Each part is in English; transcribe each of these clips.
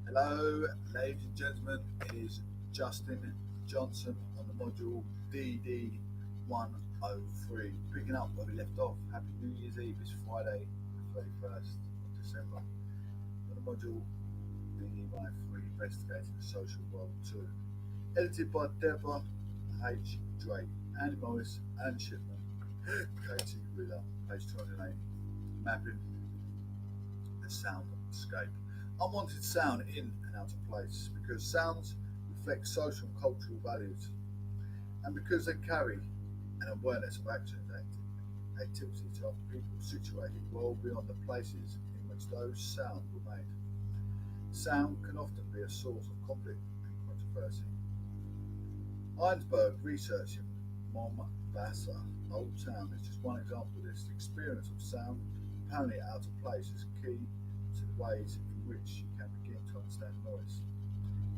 Hello, ladies and gentlemen. It is Justin Johnson on the module DD103. Picking up where we left off. Happy New Year's Eve. It's Friday, the 31st of December. On the module DD103, Investigating the Social World 2. Edited by Deborah H. Drake, Andy Morris, Anne Shipman, Katie Wheeler, page 208. Mapping the soundscape. Unwanted sound in and out of place because sounds reflect social and cultural values and because they carry an awareness of action and activities of people situated well beyond the places in which those sounds were made. Sound can often be a source of conflict and controversy. Heinsberg research in Mombasa Old Town is just one example of this. The experience of sound, apparently out of place, is key to the ways in which you can begin to understand noise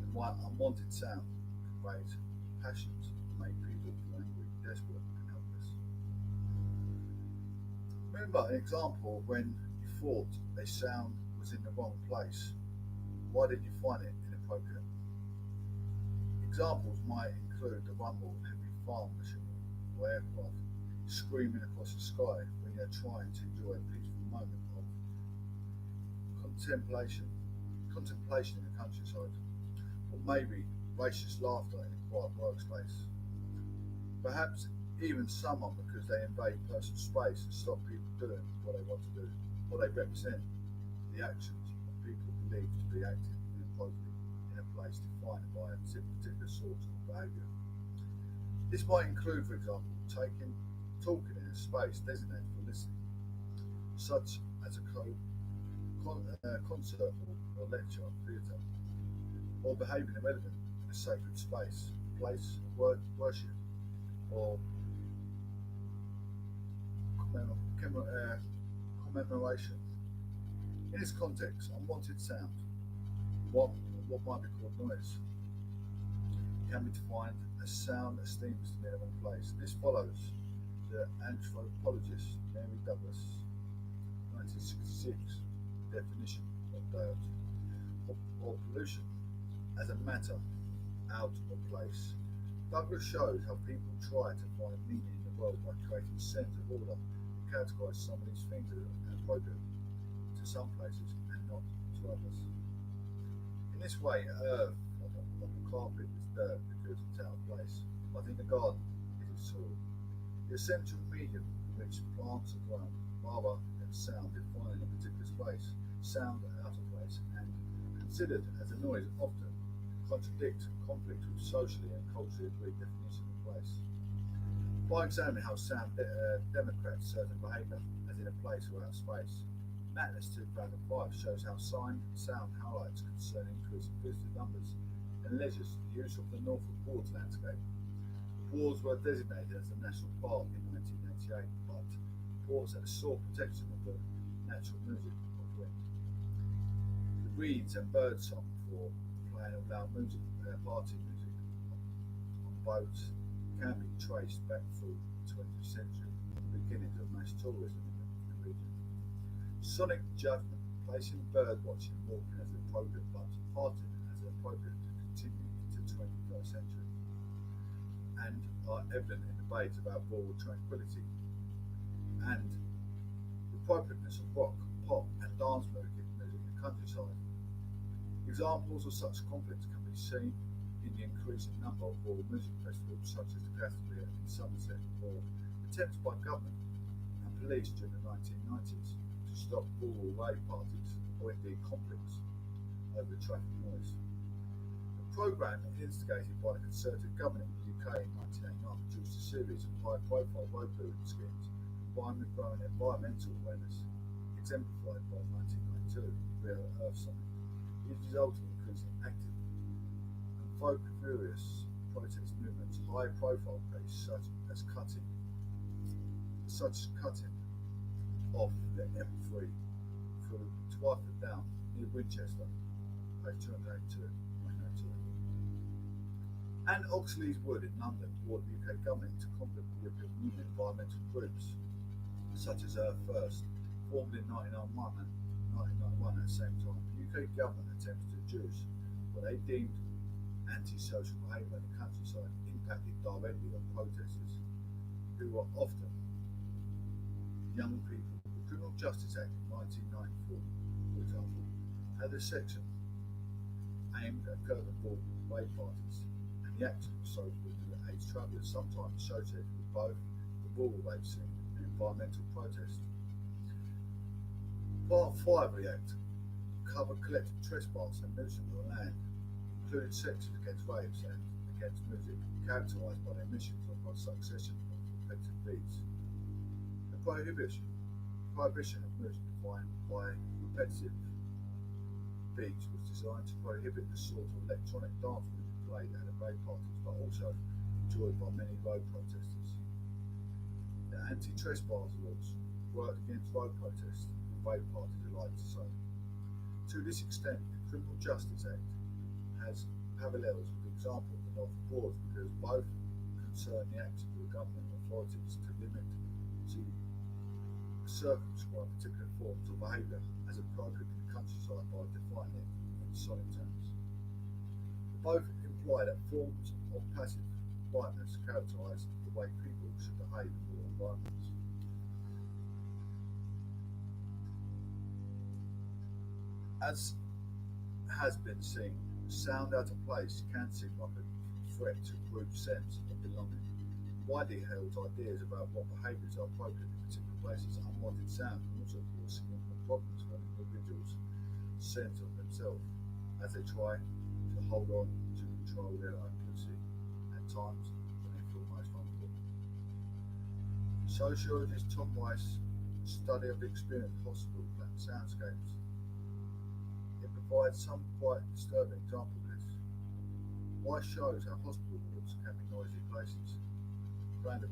and why unwanted sound can raise passions and make people feel angry, desperate, and helpless. Remember an example of when you thought a sound was in the wrong place. Why did you find it inappropriate? Examples might include the rumble of heavy farm machinery or aircraft screaming across the sky when you're trying to enjoy a peaceful moment of contemplation, contemplation in the countryside, or maybe racist laughter in a quiet workspace. Perhaps even someone because they invade personal space and stop people doing what they want to do, or they represent the actions of people believed to be acting inappropriately in a place defined by a particular sort of behaviour. This might include, for example, talking in a space designated for listening, such as a concert hall or lecture or theatre, or behaving irrelevant in a sacred space, place of worship, or commemoration. In this context, unwanted sound, what, what might be called noise, can be defined as sound that seems to be in the wrong place. This follows the anthropologist Mary Douglas' 1966 definition of dirt or pollution as a matter out of place. Douglas shows how people try to find meaning in the world by creating a sense of order and categorize some of these things as appropriate to some places and not to others. In this way, earth on the carpet is dirt because it's out of place, but in the garden it is soil. The essential medium in which plants are grown, rather than sound defining a particular space, sound out of place, and considered as a noise often contradict and conflict with socially and culturally agreed definition of place. By examining how sound democrats certain behaviour, as in a place or out of space, Atlas 2005 shows how sound highlights concern increasing visitor numbers and leisures the use of the Norfolk Broads landscape. The Broads were designated as a national park in 1988, but reports that sought protection of the natural music of wind. The reeds and birdsong for playing of loud music, party music on boats can be traced back through the 20th century, the beginnings of mass tourism in the region. Sonic judgment, placing bird watching and walking as appropriate but partying as appropriate to continue into the 21st century, and are evident in debates about rural tranquility and the appropriateness of rock, pop, and dance music in the countryside. Examples of such conflicts can be seen in the increasing number of rural music festivals such as the Glastonbury in Somerset, or attempts by government and police during the 1990s to stop rural rave parties or indeed conflicts over traffic noise. The programme, instigated by the Conservative government in the UK in 1989, produced a series of high-profile road building schemes combined with growing environmental awareness, exemplified by the 1992 Real Earth Summit. These resulted in increasing active and folk-furious protest movements, high-profile case such as cutting off the M3 through Twyford Down near Winchester, page 282, 1902. And Oxley's Wood in London brought the UK government into conflict with European Union environmental groups, such as Earth First, formed in 1991 at the same time. The UK government attempts to reduce what they deemed antisocial behaviour in the countryside impacted directly on protesters, who were often young people. The Criminal Justice Act of 1994, for example, had a section aimed at curbing rave parties, and the act was so good that AIDS travellers sometimes associated with both the rural rave scene and environmental protest. Part 5 of the Act covered collective trespass and nuisance of the land, including sections against raves and against music, characterised by the emissions of a succession of repetitive beats. The prohibition of music defined by repetitive beats was designed to prohibit the sort of electronic dance music played at rave parties, but also enjoyed by many road protesters. The anti-trespass laws worked against road protests and rave parties alike to say. To this extent, the Criminal Justice Act has parallels with the example of the Norfolk Broads, because both concern the acts of the government authorities to limit, to circumscribe particular forms of behaviour as appropriate in the countryside by defining it in solid terms. Both imply that forms of passive violence characterise the way people should behave in rural environments. As has been seen, sound out of place can seem like a threat to group sense of belonging. Widely held ideas about what behaviours are appropriate in particular places, unwanted sound can also cause significant problems for individuals' sense of themselves as they try to hold on to control their own pussy at times when they feel most vulnerable. Sociologist Tom Rice's study of the experience of hospital soundscapes provides some quite disturbing examples of this. Rice shows how hospital wards can be noisy places, crowded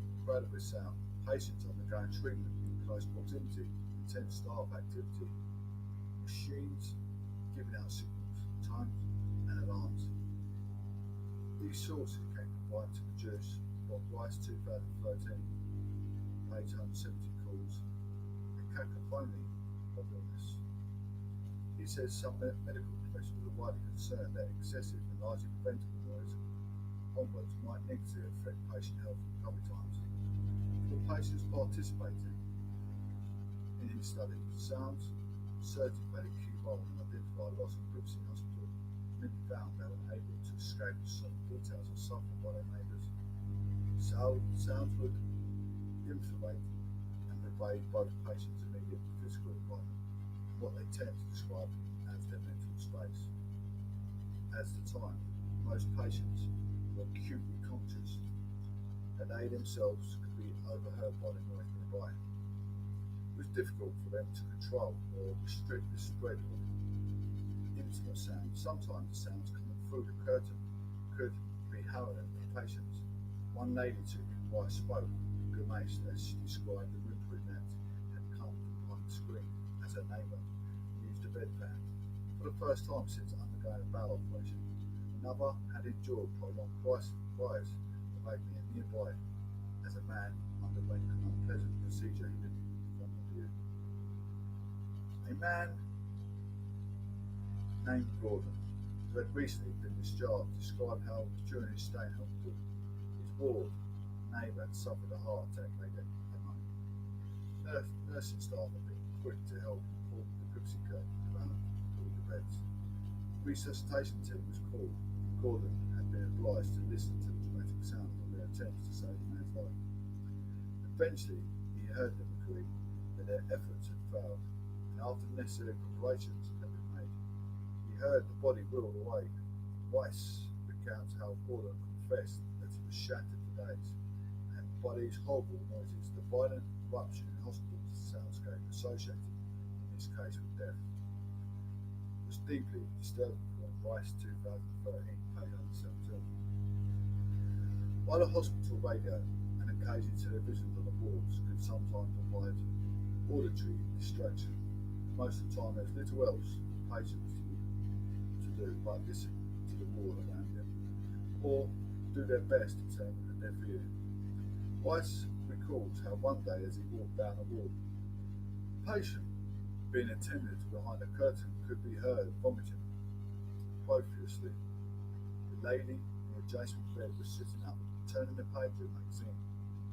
with sound, patients undergoing treatment in close proximity, intense staff activity, machines giving out signals, tones and alarms. These sources can combine to produce what Rice 2013, page 170, calls a cacophony of illness. He says some medical professionals are widely concerned that excessive and largely preventable noise onwards might negatively affect patient health and recovery times. For patients participating in his study, sounds certainly played a key role in identifying loss of privacy in hospital. Many found they were unable to escape some details of suffering by their neighbours. Sounds would infiltrate and pervade both patients' immediate physical environment, what they tend to describe as their mental space. At the time, most patients were acutely conscious that they themselves could be overheard by the noise nearby. It was difficult for them to control or restrict the spread of intimate sounds. Sometimes the sounds coming through the curtain could be harrowing for patients. One lady to whom Rice spoke grimaced as she described the whimpering that had come from behind the screen as her neighbour used a bedpan for the first time since undergoing a bowel operation. Another had endured prolonged cries of agony nearby as a man underwent an unpleasant procedure he didn't want to view. A man named Gordon, who had recently been discharged, described how during his stay in hospital, his ward neighbour had suffered a heart attack late at night. Nursing staff had been quick to help pull the privacy curtain around all the beds. The resuscitation team was called. Gordon had been obliged to listen to the dramatic sound of their attempts to save the man's life. Eventually, he heard them agree that their efforts had failed, and after the necessary preparations had been made, he heard the body wheeled away. Rice recounts how Gordon confessed that he was shattered for days, and by these horrible noises, the violent eruption in hospital soundscape associated in this case with death was deeply disturbing for Rice 2013, page 117. While a hospital radio and occasional television on the wards could sometimes provide auditory distraction, most of the time there's little else for patients to do but listen to the ward around them, or do their best to turn their view. Rice recalls how one day as he walked down the ward, a patient being attended to behind a curtain could be heard vomiting profusely. The lady in the adjacent bed was sitting up, turning the page of the magazine.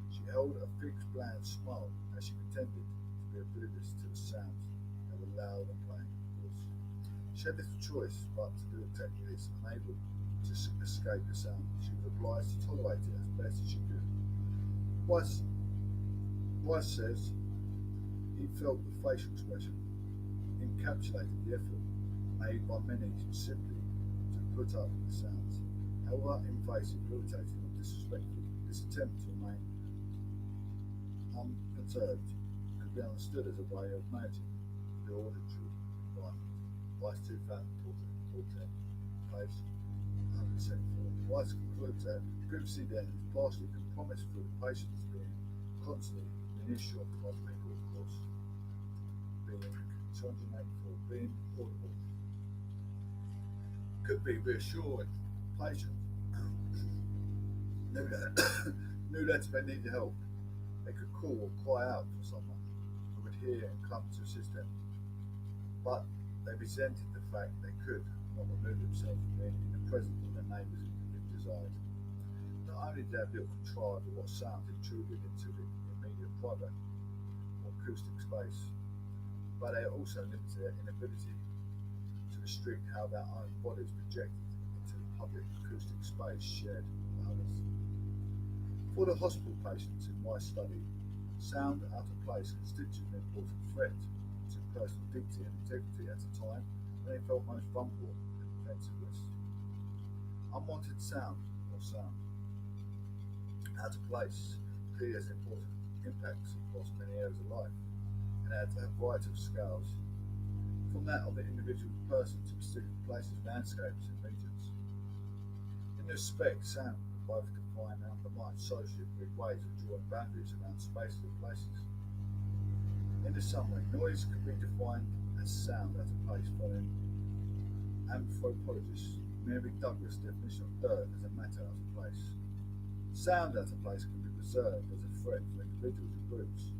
She held a fixed, bland smile as she pretended to be oblivious to the sounds that were loud and playing, of course. She had little choice but to do exactly this, unable to escape the sound. She was obliged to tolerate it as best as she could. Weiss says he felt the facial expression encapsulated the effort made by many simply to put up with the sounds. However invasive, irritating, or disrespectful, this attempt to remain unperturbed could be understood as a way of managing the auditory environment. Weiss 2014, page 174. Weiss concludes that privacy then is partially compromised through the patients being constantly reassured by people, of course, being 284, being audible. Could be reassuring patients knew that knew that if they needed help, they could call or cry out for someone who would hear and come to assist them. But they resented the fact they could not remove themselves from being in the presence of their neighbours if desired. Not only did they have little control over what sounds intruded into the immediate private or acoustic space, but they also limited their inability to restrict how their own bodies projected into the public acoustic space shared with others. For the hospital patients in my study, sound out of place constituted an important threat to personal dignity and integrity at a time when they felt most vulnerable and defenceless. Unwanted sound or sound out of place clearly has important impacts across many areas of life and at a variety of scales, from that of the individual person to specific places, landscapes and regions. In this respect, sound can both define and undermine socially agreed ways of drawing boundaries around spaces and places. In the summary, noise can be defined as sound out of place following anthropologist Mary Douglas' definition of dirt as a matter out of place. Sound out of place can be preserved as a threat for individuals and groups,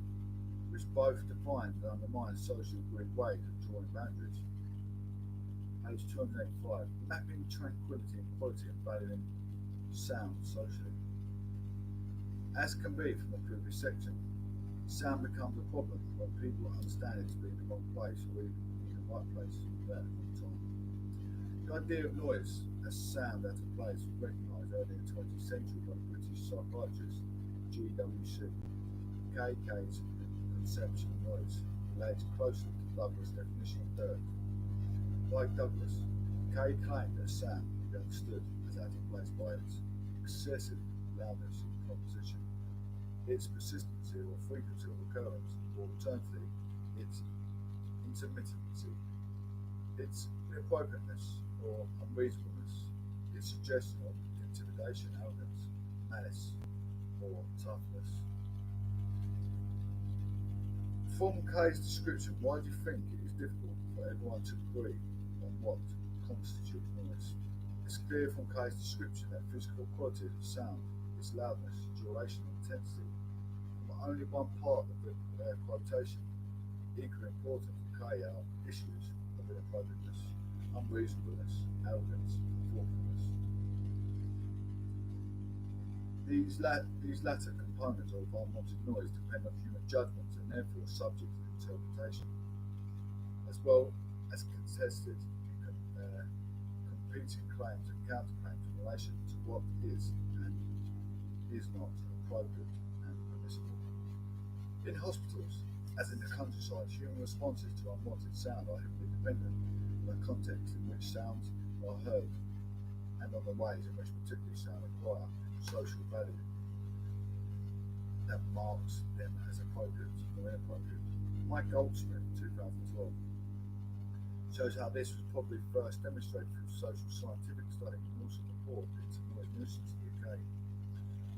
which both define and undermine socially agreed ways of drawing boundaries. Page 285. Mapping tranquility and quality and valuing sound socially. As can be from the previous section, sound becomes a problem when people understand it to be in the wrong place or even in the right place at the wrong time. The idea of noise as sound out of place was recognised early in the 20th century by the British psychiatrist G.W. Ship. K.'s conception of noise relates closely to Douglas' definition of dirt. Like Douglas, Kay claimed that sound can be understood as out of place by its excessive loudness in composition, its persistency or frequency of occurrence, or alternatively, its intermittency, its inappropriateness or unreasonableness, its suggestion of intimidation, arrogance, malice, or toughness. From Kay's description, why do you think it is difficult for everyone to agree on what constitutes noise? It's clear from Kay's description that physical qualities of sound, its loudness, duration, and intensity, form only one part of the quotation. Equally important for Kay are issues of inappropriateness, unreasonableness, arrogance, and thoughtfulness. These latter components of unwanted noise depend on human judgment and therefore subject to interpretation, as well as contested competing claims and counterclaims in relation to what is and is not appropriate and permissible. In hospitals, as in the countryside, human responses to unwanted sound are heavily dependent on the context in which sounds are heard and on the ways in which particular sound acquire social value that marks them as appropriate or inappropriate. Mike Goldsmith, 2012, shows how this was probably first demonstrated through social scientific study and also report into noise nuisance in the UK.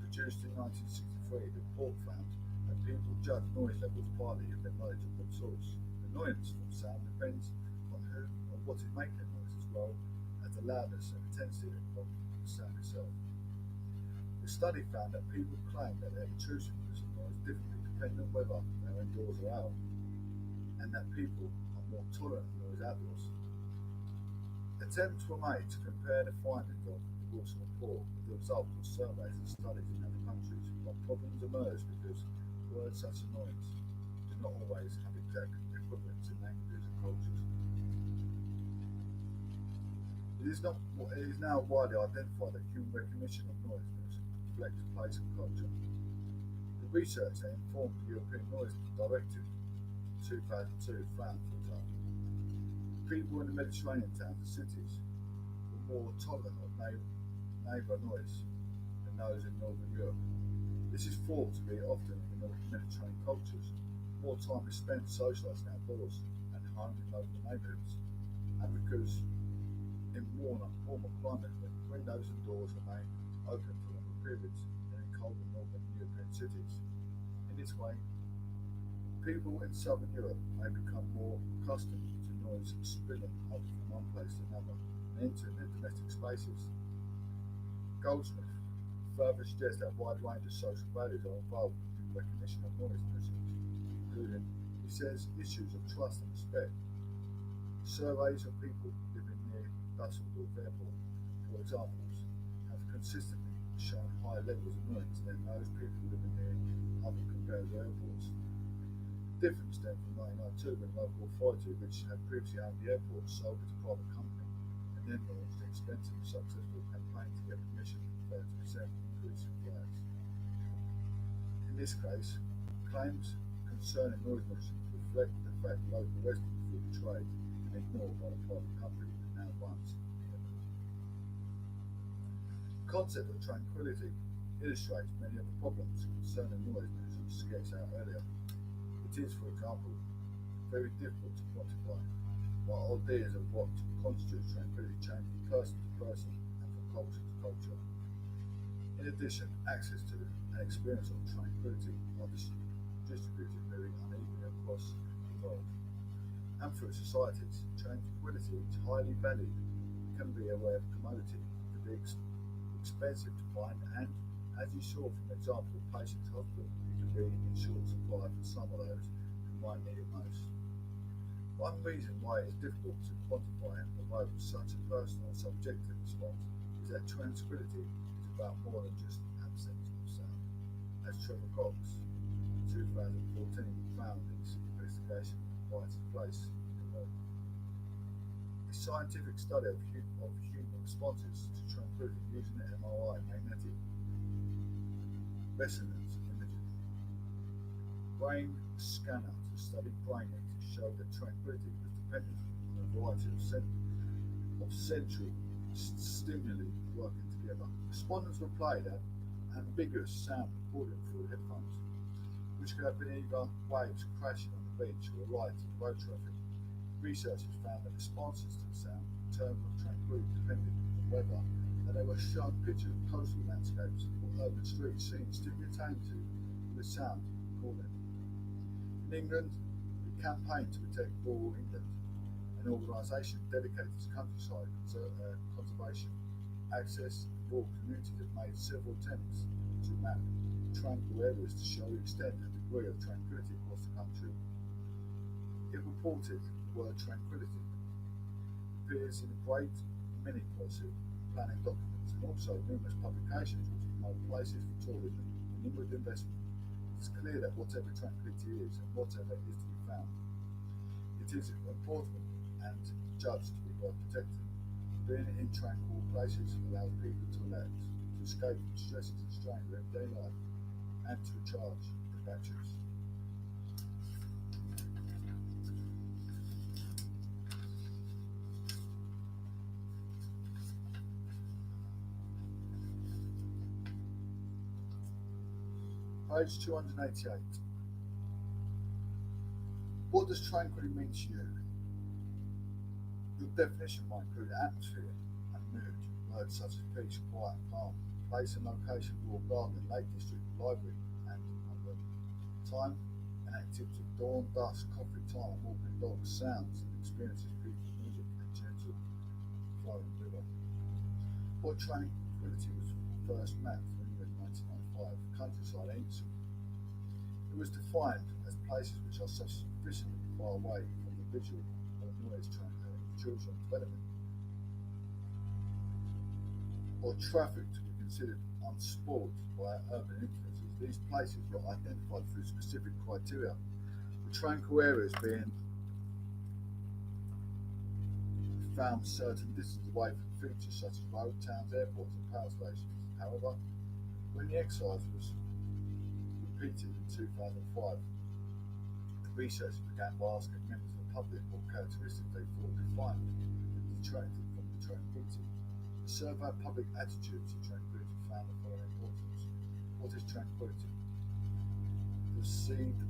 Produced in 1963, the report found that people judge noise levels partly of their knowledge of the source. Annoyance from sound depends on who or what is making the noise, as well as the loudness and intensity of the sound itself. The study found that people claim that their intrusiveness of noise differently depending on whether they're indoors or out, and that people are more tolerant of noise outdoors Attempts were made to compare the findings of the Wilson report with the results of surveys and studies in other countries, but problems emerged because words such as annoyance do not always have exact equivalents in languages and cultures. It is now widely identified that human recognition of noisiness reflects place and culture. The research that informed the European Noise Directive 2002 found, for example, people in the Mediterranean towns and cities were more tolerant of neighbour noise than those in Northern Europe. This is thought to be often in Mediterranean cultures. More time is spent socialising outdoors and home in local neighbourhoods, and because in warmer climates, windows and doors remain open for longer periods than in colder northern European cities. In this way, people in southern Europe may become more accustomed to noise spilling out from one place to another and entering their domestic spaces. Goldsmith further suggests that a wide range of social values are involved in the recognition of noise nuisance, including, he says, issues of trust and respect. Surveys of people living near Dusseldorf Airport, for example, have consistently shown higher levels of noise than those people living near other comparable airports. The difference stemmed from 1992 when local authority, which had previously owned the airport, sold it to a private company and then launched an expensive and successful campaign to get permission for 30% increase in flags. In this case, claims concerning noise nuisance reflect the fact that local residents feel betrayed and ignored by the private company that now runs the airport. The concept of tranquility illustrates many of the problems concerning noise nuisance sketched out earlier. It is, for example, very difficult to quantify, while ideas of what constitutes tranquility change from person to person and from culture to culture. In addition, access to and experience of tranquility are distributed very unevenly across the world. And for societies, tranquility is highly valued. It can be a rare commodity, it can be expensive to find, and as you saw from the example of patient's hospital, it can be in short supply for some of those who might need it most. One reason why it is difficult to quantify and promote such a personal and subjective response is that tranquility is about more than just absence of sound, as Trevor Cox in 2014 found in his investigation of why it takes place in the world. A scientific study of human responses to tranquility using the MRI magnetic resonance imaging brain scanner to study brain activity showed that tranquility was dependent on a variety of central stimuli working together. Respondents were played at ambiguous sound recorded through headphones, which could have been either waves crashing on the beach or a light in road traffic. Researchers found that responses to the sound in terms of tranquility depended on the weather, and they were shown pictures of coastal landscapes or urban streets seen simultaneously with the sound recorded. In England, the Campaign to Protect Rural England, an organisation dedicated to countryside conservation, access, and rural communities, have made several attempts to map tranquil areas to show the extent and degree of tranquility across the country. It reported the word tranquility appears in a great many policy planning documents and also numerous publications which promote places for tourism and inward investment. It is clear that whatever tranquility is and whatever is to be found, it is important and judged to be worth protecting. Being in tranquil places allows people to relax, to escape from stresses and strain of everyday life, and to recharge the batteries. Page 288. What does tranquility mean to you? Your definition might include atmosphere and mood. Words such as peace, quiet, calm, place and location, rural garden, lake district, library, and number. Time and activity, dawn, dusk, coffee time, walking dogs, sounds and experiences, peaceful music, and gentle flowing river. What tranquility was first mapped in 1995? Countryside agency. It was defined as places which are sufficiently far away from the visual or noise children development or traffic to be considered unsport by urban influences, these places were identified through specific criteria, the tranquil areas being found certain distance away from features such as road, towns, airports and power stations. However, when the exercise was repeated in 2005, the researchers began by asking members of the public what characteristics they thought defined and detracted from the tranquility. The survey of public attitudes to tranquility found the following importance. What is tranquility? Perceived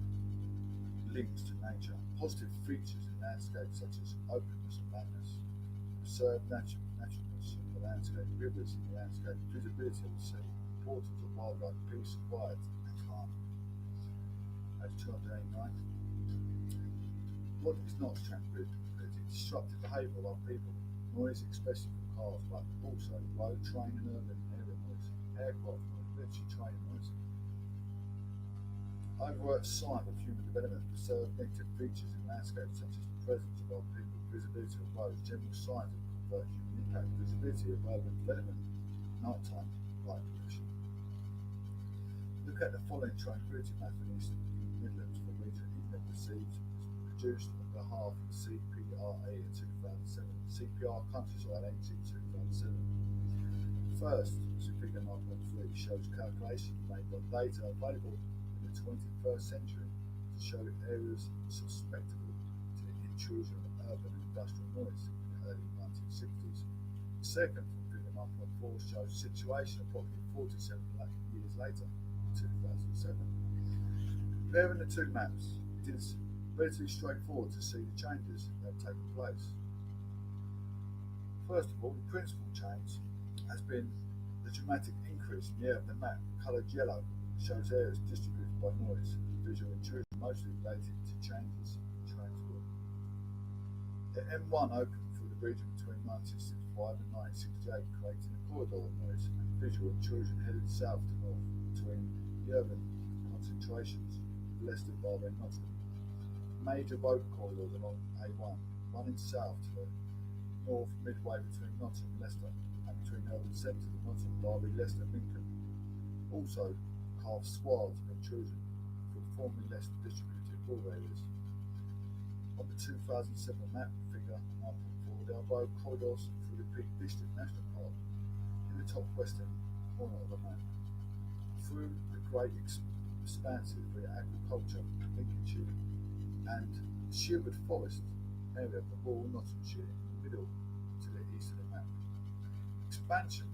links to nature, positive features in landscapes such as openness and blackness, observed naturalness of the landscape, rivers in the landscape, visibility of the sea, importance of wildlife, peace, quiet, and calm. Page 289. What is not tranquility? Disruptive behaviour of our people, noise especially from cars, but also road, train and urban area noise, aircraft noise, military training noise. Overt sign of human development, observed negative features in landscapes such as the presence of our people, visibility of roads, general signs of covert human impact, visibility of urban development, nighttime light pollution. Look at the following tranquility map in East Midlands for region England received, produced on behalf of the CPRA in 2007, CPR Countryside Agency in 2007. First, figure 9.3 shows calculations made by data available in the 21st century to show areas susceptible to the intrusion of urban and industrial noise in the early 1960s. The second, from figure 9.4, shows situation approximately 47 years later, in 2007. Comparing the two maps, it is relatively straightforward to see the changes that have taken place. First of all, the principal change has been the dramatic increase in the area of the map. Coloured yellow shows areas distributed by noise and visual intrusion, mostly related to changes in transport. The M1 opened through the region between 1965 and 1968, creating a corridor of noise and visual intrusion headed south to north between the urban concentrations of Leicester, Derby and Nottingham. Major road corridors along A1 running south to the north midway between Nottingham and Leicester and between urban centres of Nottingham, Derby, Leicester and Lincoln. Also carved swaths of intrusion from formerly less distributed rural areas. On the 2007 map, figure 9.4, there are road corridors through the Peak District National Park in the top western corner of the map. Through the great expanses for agriculture, Lincolnshire and Sherwood Forest area of the rural Nottinghamshire in the middle to the east of the map. Expansion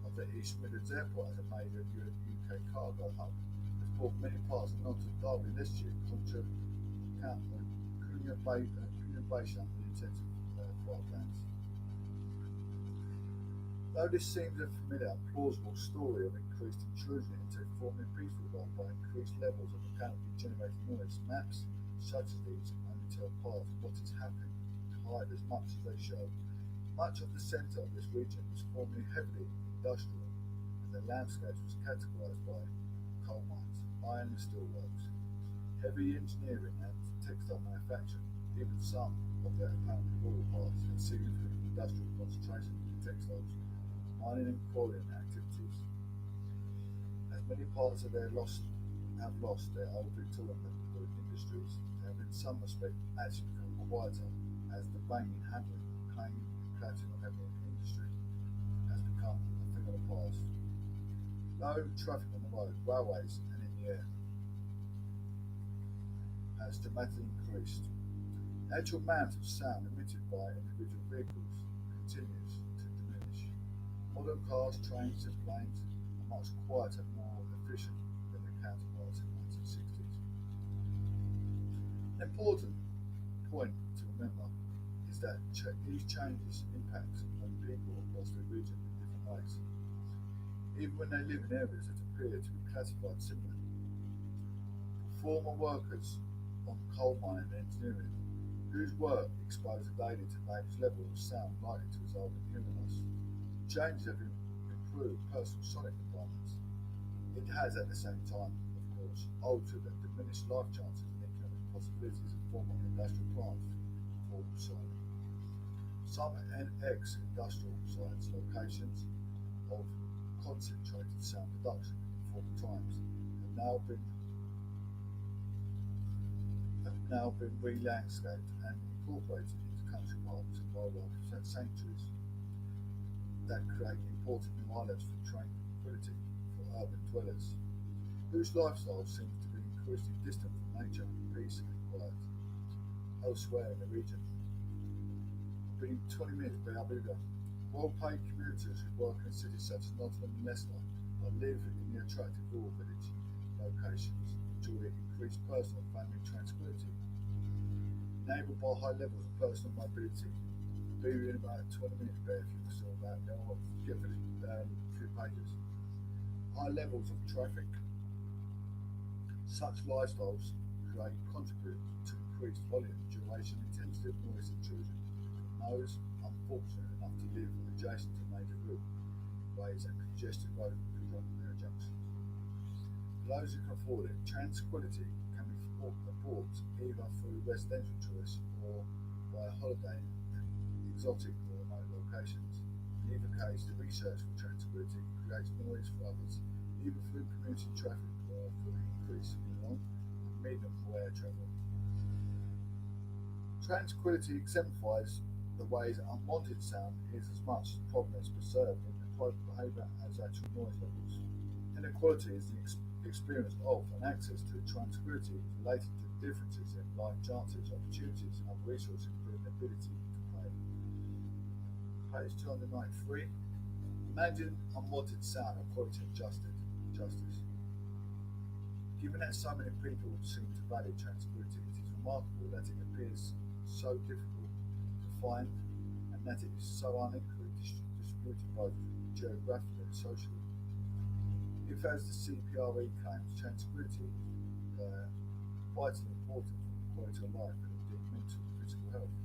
of the East Midlands Airport as a major UK cargo hub has brought many parts of Nottingham, Derby, Leicestershire, Cunningham under the intensive flight plans. Though this seems a familiar and plausible story of increased intrusion into a formerly peaceful world by increased levels of mechanically generated noise, maps such as these only tell part of what is happening to hide as much as they show. Much of the centre of this region was formerly heavily industrial, and the landscape was categorised by coal mines, iron and steel works, heavy engineering and textile manufacturing. Even some of their apparently rural parts had significant industrial concentrations in textiles, mining and quarrying activities. As many parts of their have lost their old Victorian industries, they have in some respects actually become quieter as the banging, hammering, clanging and clattering of heavy industry has become a thing of the past. Low traffic on the road, railways and in the air has dramatically increased. The actual amount of sound emitted by individual vehicles continues to diminish. Modern cars, trains and planes are much quieter and more efficient than their counterparts in the 1960s. An important point to remember is that these changes impact on people across the region in different ways, even when they live in areas that appear to be classified similarly. For former workers on coal mining and engineering, whose work exposed daily to dangerous levels of sound likely to result in hearing loss, changes have improved personal sonic environments. It has at the same time, of course, altered and diminished life chances and economic possibilities of former industrial plants for site. Some ex-industrial sites locations of concentrated sound production in former times have now been re-landscaped and incorporated into country parks and wildlife sanctuaries that create important new islands for tranquility for urban dwellers, whose lifestyle seems to be increasingly distant from nature, peace and quiet. Elsewhere in the region, being 20 minutes by Abuja, well-paid commuters who work in cities such as Nottingham and Leicester but live in the attractive rural village locations enjoy increased personal and family tranquility, enabled by high levels of personal mobility. Be in about 20 minutes there if you saw that. I'll give it a few pages. High levels of traffic. Such lifestyles contribute to increased volume, duration, intensity of noise intrusion from those unfortunate enough to live adjacent to major roadways and congested road junctions. For those who can afford it, tranquility can be bought either through residential choice or by a holiday in exotic or remote locations. In either case, the research for tranquility creates noise for others, either through commuting traffic or through an increase in long and medium haul air travel. Tranquility exemplifies the ways unwanted sound is as much a problem as preserved in private behaviour as actual noise levels. Inequality is the experience of and access to tranquility is related to differences in life chances, opportunities and other resources, including ability to play. Page 293. Imagine unwanted sound, equality and justice. Given that so many people seem to value tranquility, it is remarkable that it appears so difficult to find and that it is so unequally distributed both geographically and socially. If, as the CPRE claims, tranquility is vitally important for quality of life and indeed mental and physical health,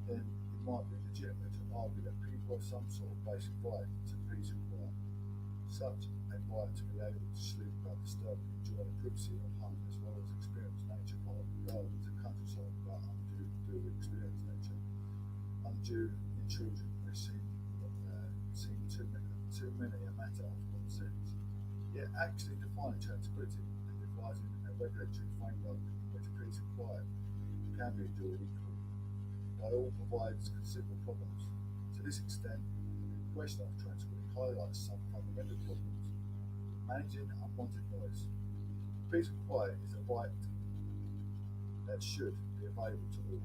then it might be legitimate to argue that people have some sort of basic right to peace and quiet, such a right to be able to sleep without disturbing, enjoy the privacy of home as well as experience nature by gardens and countryside without undue experience nature. Undue intrusion may seem too many a matter of common sense. Yet actually defining tranquility and devising a regulatory framework in which peace and quiet can be enjoyed equally by all provides considerable problems. To this extent, the question of tranquility highlights some fundamental problems. Managing unwanted noise. Peace and quiet is a right that should be available to all.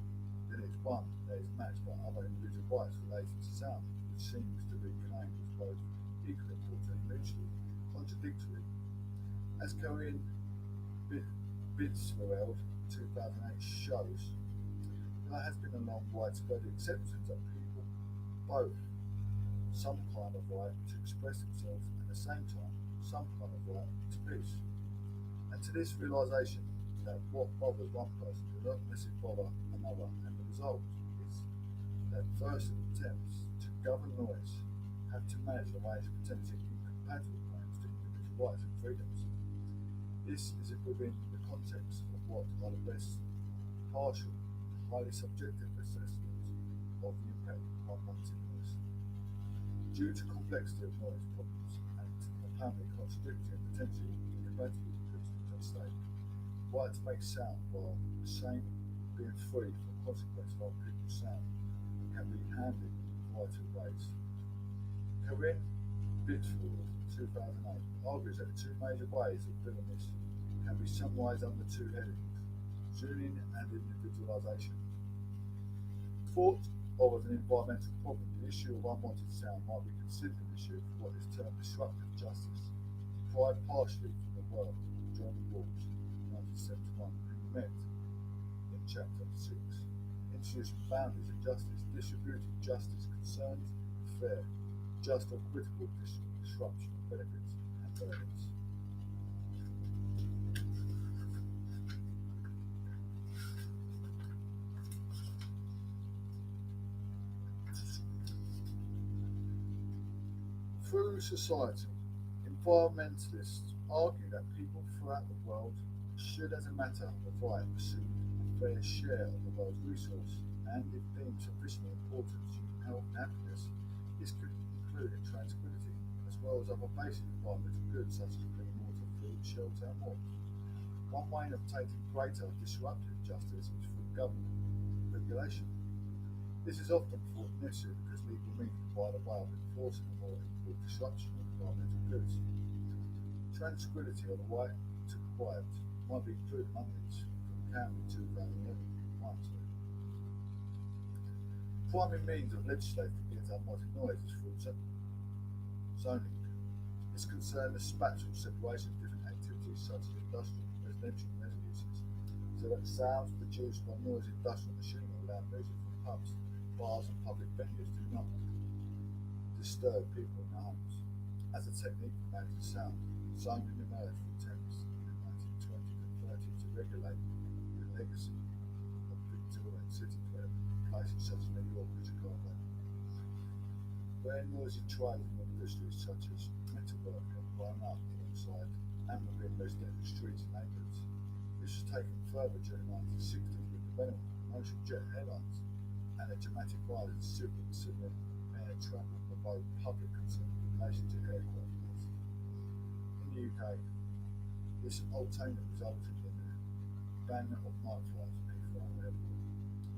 Then it is one that is matched by other individual rights related to sound, which seems to be claimed as both equally important and mutually contradictory. As Corinne Bidsfeld 2008 shows, there has been a long widespread acceptance that people both some kind of right to express themselves and at the same time some kind of right to peace. And to this realization that what bothers one person does not necessarily bother another, and the result is that first attempts to govern noise have to manage a range of potentially incompatible claims to individual rights and freedoms. This is within the context of what are the best partial, highly subjective assessments of the impact of unwanted noise. Due to complexity of noise problems and apparently contradictory and potentially incompatible principles at stake, the right to make sound while the same being free from consequence of other people's sound can be handled in a variety of ways. Corinne Bidsfeld 2008 argues that the two major ways of doing this can be summarised under two headings: zooming and individualisation. Thought of as an environmental problem, the issue of unwanted sound might be considered an issue for what is termed disruptive justice, derived partially from the work of John Rawls in 1971 and met in Chapter 6. Introducing boundaries of justice, distributed justice concerns fair, just or critical disruption of benefits and burdens. Through society, environmentalists argue that people throughout the world should, as a matter of right, receive a fair share of the world's resource, and if deemed sufficiently important to human health and happiness, this could include tranquility. well as other basic environmental goods such as clean water, food, shelter, and more. One way of obtaining greater disruptive justice is through government regulation. This is often thought necessary because legal means provide a way of enforcing a more equal disruption of environmental goods. Tranquility or the right to quiet might be included among these from Canberra 2011 compliance law. Primary means of legislating against unwanted noise is through zoning. This concerns the spatial separation of different activities such as industrial, residential and leisure uses, so that sounds produced by noisy industrial machinery or loud music from pubs, bars and public venues do not disturb people in their homes. As a technique for managing sound, zoning emerged from attempts in the 1920s and 30s to regulate the legacy of Victorian city places such as New York and Chicago, where noisy trade and industries such as metalwork have grown up alongside and within residential streets and neighbourhoods. This was taken further during the 1960s with the development of commercial jet airlines and a dramatic rise in civil air travel for both public concern in relation to aircraft noise. In the UK, this alternative resulted in the ban of night flights at Heathrow Airport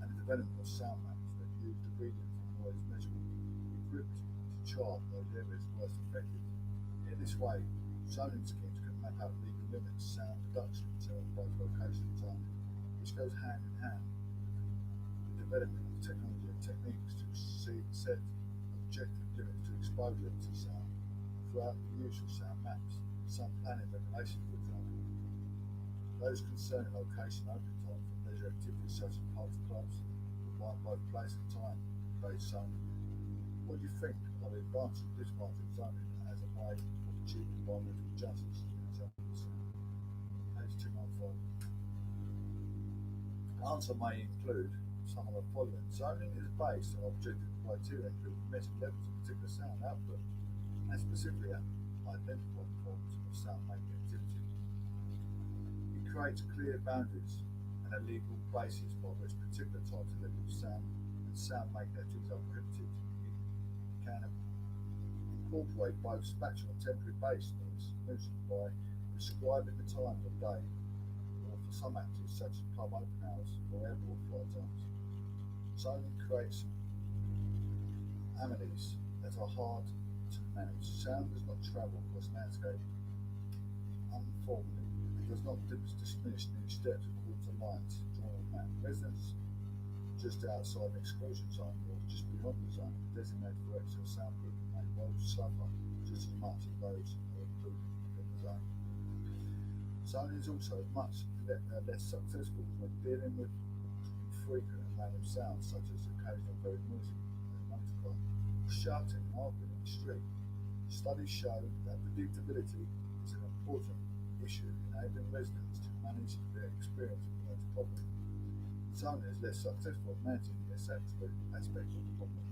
and the development of sound maps that used the reading from noise measurement equipped to chart those areas worst affected. In this way, zoning schemes can map out legal limits, sound reduction in terms of both location and timing, which goes hand in hand with the development of technology and techniques to set objective limits to exposure to sound throughout the use of sound maps, some planning regulation, for example. Those concerning location open time for leisure activities such as pubs, clubs, provide both place and time based zoning. What do you think of the advances of disadvantages of zoning as a way of achieving environmental justice in example of sound? Page 295. The answer may include some of the following. Zoning is based on objective criteria including measured levels of particular sound output and specifically identified forms of sound making activity. It creates clear boundaries and a legal basis by which particular types of levels of sound and sound making activities are prohibited. It can incorporate both spatial and temporary based nuisance by prescribing the times of day or for some activities such as pub open hours or airport flight times. Zoning creates amenities that are hard to manage. Sound does not travel across landscape uniformly. It does not diminish new steps according to lines drawn on map. Residents just outside the exclusion zone or just beyond the zone designated for extra soundproofing may well suffer just as much as those who are included in the zone. Zoning is also much less successful when dealing with frequent and random sounds such as occasional very noisy motor car, shouting and arguing in the street. Studies show that predictability is an important issue, enabling residents to manage their experience of the problem. Zoning is less successful at managing this aspect of the problem.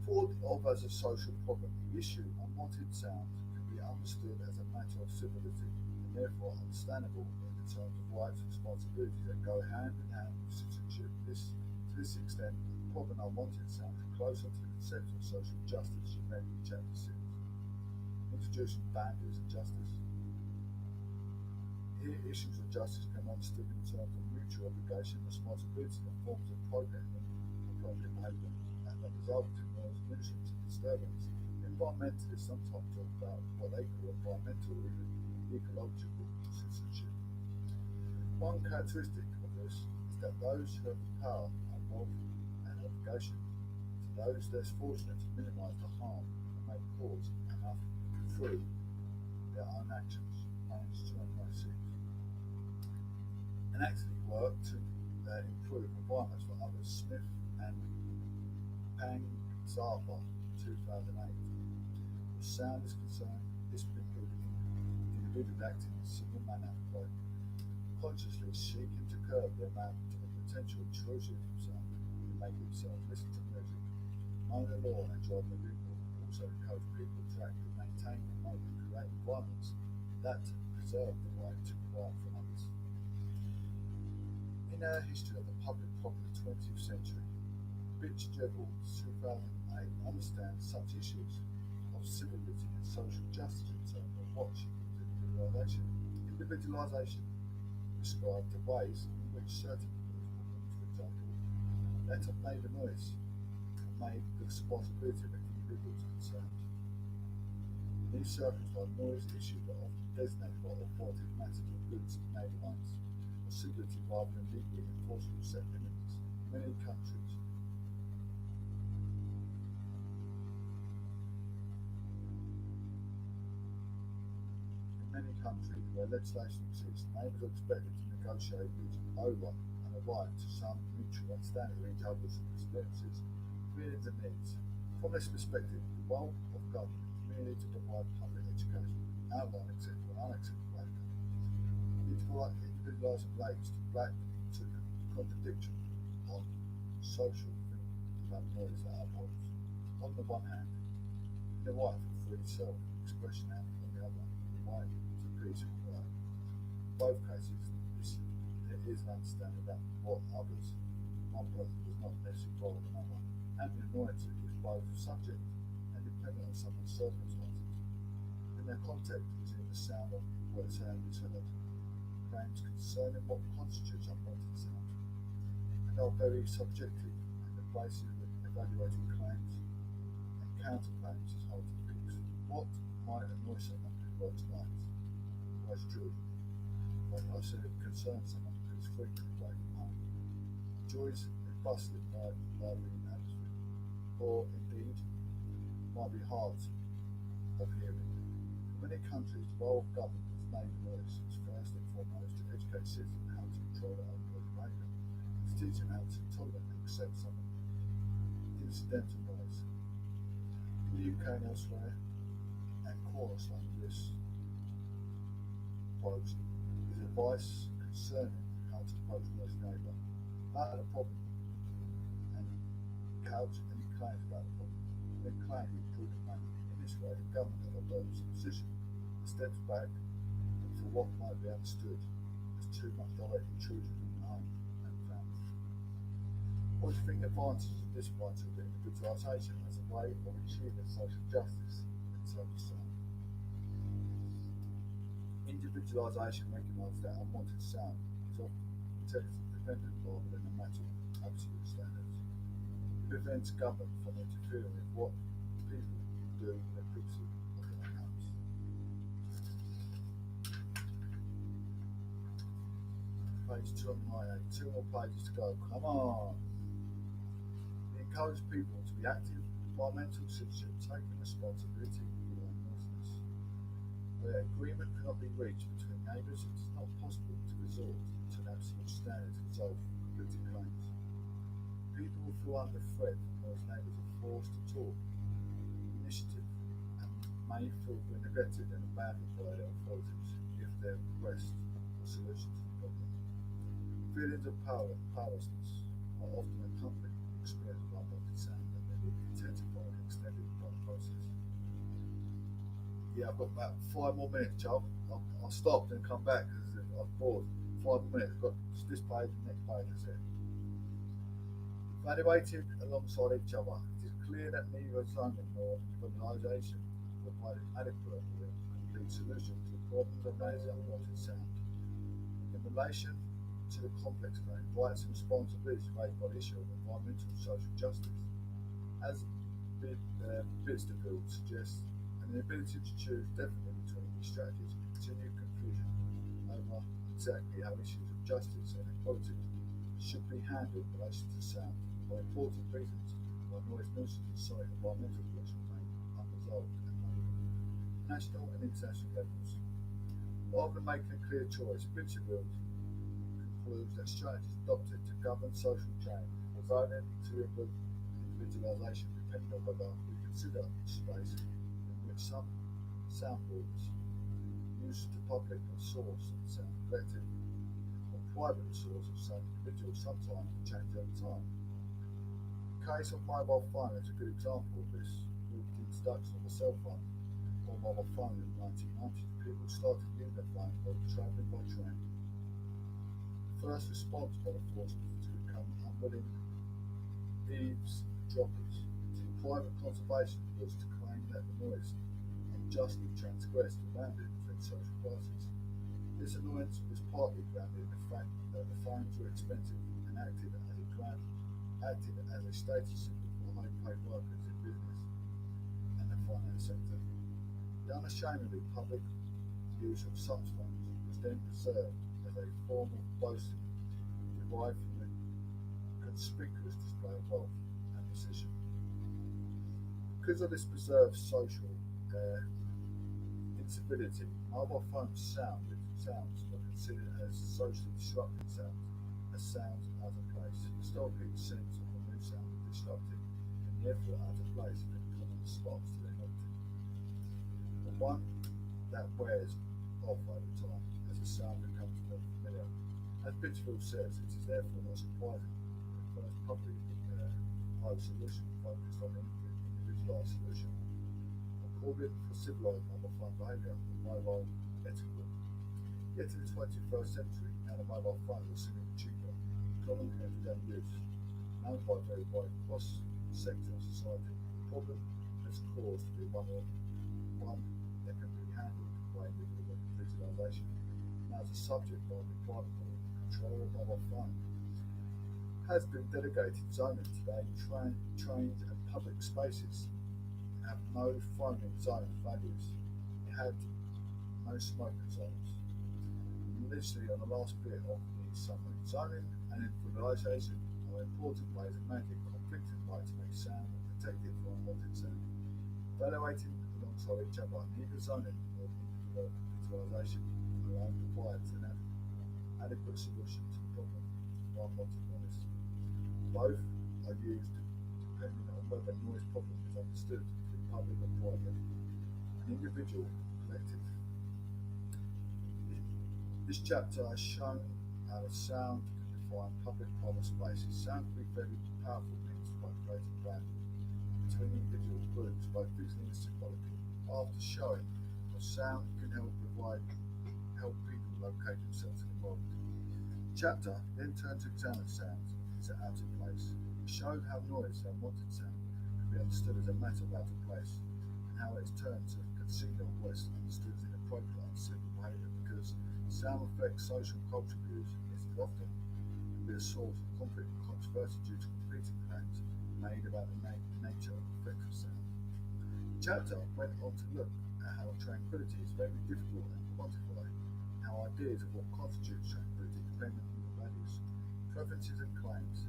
Thought of as a social problem, the issue unwanted sound can be understood as a matter of civility and therefore understandable in the terms of rights and responsibilities that go hand in hand with citizenship. To this extent, the problem unwanted sound is closer to the conception of social justice you met in Chapter 6, introducing boundaries of justice. Here, issues of justice can be understood in terms of mutual obligation, responsibility, and forms of appropriate behaviour that result in noise, nuisance, and disturbance. Environmentalists sometimes talk about what they call environmental or even ecological citizenship. One characteristic of this is that those who have the power have wealth and obligation to those less fortunate to minimise the harm and make cause enough through their own actions. Page 296. And actively work to improve environments for others. Smith and Pangzaba, 2008. Where sound is concerned, this will include individuals acting in a similar manner by consciously seeking to curb the amount of potential intrusive sound and make themselves listen to music. Know the law and drive the vehicle also encourage people to actively maintain, promote and create environments that preserve the right to quiet for others. In our history of the public property of the 20th century, Fitzgerald 2008 understands such issues of of civility and social justice in terms of what she calls individualisation. Individualisation describes the ways in which certain movements, for example, that have made a noise and made the responsibility of individuals concerned. In these circumstances, noise issues are often designated by authoritative matters of goods and neighbourhoods, or civility rather than legally enforceable set limits. Many countries In many countries where legislation exists, neighbours are expected to negotiate with over and arrive to some mutual understanding of each other's experiences, feelings and needs. From this perspective, the role of government is merely to provide public education, outline acceptable and unacceptable behaviour. Individualising relates to black to contradiction on social thinking about noise that upholds, on the one hand, the right for free self-expression and on the other, the right to peace and quiet. In both cases, there is an understanding that what others, one person does not necessarily follow another, and the annoyance is both subject and dependent on someone's circumstances. In their context is in the sound of where sound is heard. Claims concerning what constitutes unwanted sound, and are very subjective, and the basis of evaluating claims and counterclaims is hard to fix. What might annoy someone who works nights, who has children, when I said it concerns someone who is frequently away from home, enjoys a bustling, lively atmosphere, or indeed might be hard of hearing. In many countries, the role of government as main noise is first and foremost to educate citizens how to control their own noise behaviour, to teach them how to tolerate and accept some incidental noise. In the UK and elsewhere, and chorus under this post is advice concerning how to approach noise neighbour, not the problem, and couch any claims about the problem, and then claim the prudent manner. In this way, the government adopts a position and steps back for what might be understood as too much direct intrusion in the home and family. What do you think the advantages of this point of individualisation as a way of achieving social justice in terms of sound? Individualisation recognises that unwanted sound is often protected and prevented rather than a matter of absolute standards. It prevents government from interfering with what people do in the privacy of their own homes. Page 298, two more pages to go. Come on! It encourages people to be active, environmental citizenship, taking responsibility for their own business. Where agreement cannot be reached between neighbours, it is not possible to resort to an absolute standard to resolve conflicting claims. People who feel under threat from those neighbours are forced to talk, initiative, and may feel neglected and abandoned by their authorities if their request for solutions to the problem. Feelings of powerlessness are often accompanied with experience of unwanted sound and may be intensified and extended by the process. Yeah, I've got about 5 more minutes, Joel. I'll stop and come back because I'm bored. 5 more minutes. I've got this page and next page, that's it. Evaluated alongside each other, it is clear that neither zoning nor individualisation provided adequate or complete solution to the problems of managing unwanted sound. In relation to the complex claim, rights and responsibilities raised by the issue of environmental and social justice, as Bitsfield suggests, and the ability to choose definitely between these strategies can continue confusion over exactly how issues of justice and equality should be handled in relation to sound, for important reasons why noise nuisance and sonic environmental pollution remain unresolved at national and international levels. Rather than making a clear choice, Bitsfield concludes that strategies adopted to govern social change residing to individualisation depending on whether we consider space in which some soundboards used to public and source and sound collective or private source of sound individual sometimes change over time. The case of mobile phone is a good example of this. With the introduction of the cell phone or mobile phone in the 1990s, people started using their phone while travelling by train. The first response by the force was to become unwilling eavesdroppers. To private conservation was to claim let the noise unjustly transgress the boundary between social classes. This annoyance was partly grounded in the fact that the phones were expensive and acted as a status symbol for high-paid workers in business and the finance sector. The unashamedly public use of such phones was then preserved as a form of boasting derived from the conspicuous display of wealth and position. Because of this preserved social incivility, mobile phone sounds were considered as socially disruptive sounds, as sounds out of place. Historically, the sense of a new sound is disruptive and therefore out of place in common response to their novelty. But one that wears off over time as the sound becomes more familiar. As Pitchfield says, it is therefore not surprising that the first public solution focused on individualized solution. According for civilized mobile phone behavior and mobile etiquette. Yet in the 21st century, now the mobile phone was seen cheaper, common everyday use, known by very wide cross-sector society. The problem has caused to be one that can be handled by individual digitalization. Now as a subject of the private control of mobile phone has been delegated zoning today trained and public spaces have no foaming zone values. It had no smoking zones. Literally on the last bit of the summary. Zoning and improvisation are important ways of managing conflicting rights to make sound and protected from unwanted sound. Evaluating alongside each other, neither zoning nor individualization alone provides an adequate solution to the problem of unwanted noise. Both are used depending on whether noise problem is understood to be public or private, an individual, collective. This chapter has shown how sound can define public-private spaces. Sound can be very powerful means by creating boundaries between individual groups, both physically and symbolically. After showing how sound can help people locate themselves in the world. The chapter then turned to examine sounds as out of place. It showed how noise and unwanted sound can be understood as a matter of out of place, and how its turn to consignor voice understood as inappropriate and civil behaviour because sound affects social and cultural views. It often can be a source of conflict and controversy due to competing claims made about the nature and effects of sound. The chapter went on to look at how tranquility is very difficult and quantified, and how ideas of what constitutes tranquility depend on human values, preferences and claims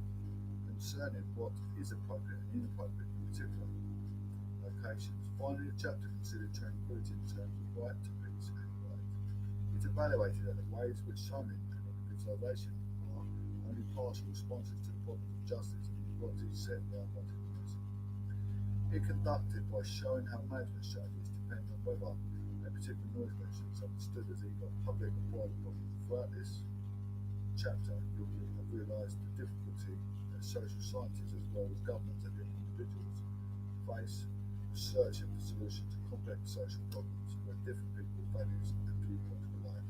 concerning what is appropriate and inappropriate in particular locations. Finally, the chapter considered tranquility in terms of right to peace and right. It evaluated that the ways which zoning and individualization are only partial responses to the problems of justice and equality set by unwanted noise. It conducted by showing how management strategies depend on whether a particular noise nuisance is understood as either public or private problem. Throughout this chapter, you will have realised the difficulty that social scientists as well as governments and individuals face searching for solutions to complex social problems where different people's values and viewpoints collide.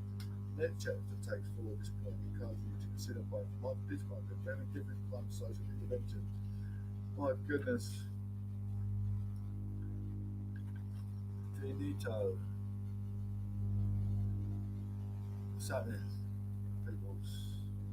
The next chapter takes forward this point, encouraging you to consider both this might be a very different kind of social intervention. My goodness. Finito. What's happening?